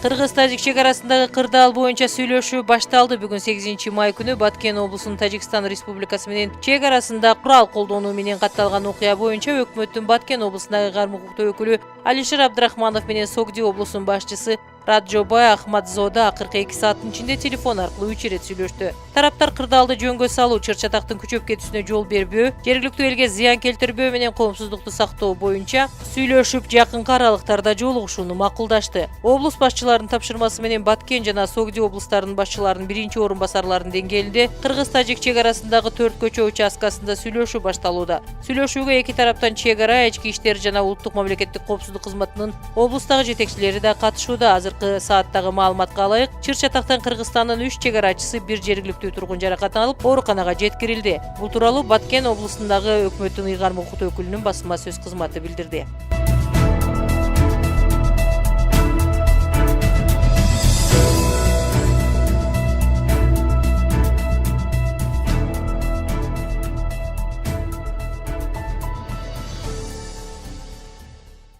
Кыргыз-тажик чек арасындагы кырдаал боюнча сүйлөшүү башталды. Бүгүн 8 май күнү Баткен облусунун Тажикстан Республикасы менен чек арасында курал колдонуу менен катталган окуя боюнча өкмөттүн Баткен облусундагы кармак укуктуу өкүлү Алишер Абдрахманов менен Согди облусунун башчысы Раджобай Ахмадзода акыркы 2 сааттын ичинде телефон аркылуу 3 ирет сүйлөштү. Тараптар кырдаалды жөнгө салуу, чыр-чатактын күчөп кетүүсүнө жол бербөө, жергиликтүү элге зыян келтирбөө менен коомсуздукту сактоо боюнча сүйлөшүп, жакынкы аралыктарда жолугушууну макулдашты. Облус башчыларынын тапшырмасы менен Баткен жана Согди облустарынын башчыларынын биринчи орун басарларынын деңгээлинде кыргыз-тажик чек арасындагы 4 көчө участкасында сүйлөшүү башталууда. Сүйлөшүүгө эки тараптан чек ара, ички иштер жана улуттук мамлекеттик коопсуздук кызматынын облустагы жетекчилери да катышууда. Азыркы сааттагы маалыматка ылайык, чыр-чатактан Кыргызстандын 3 чек арачысы, бир жергиликтүү тургун жаракатын алып, ооруканага жеткирилди. Бул тууралуу Баткен облусундагы өкмөттүн ыйгарым укуктуу өкүлүнүн басма сөз кызматы билдирди.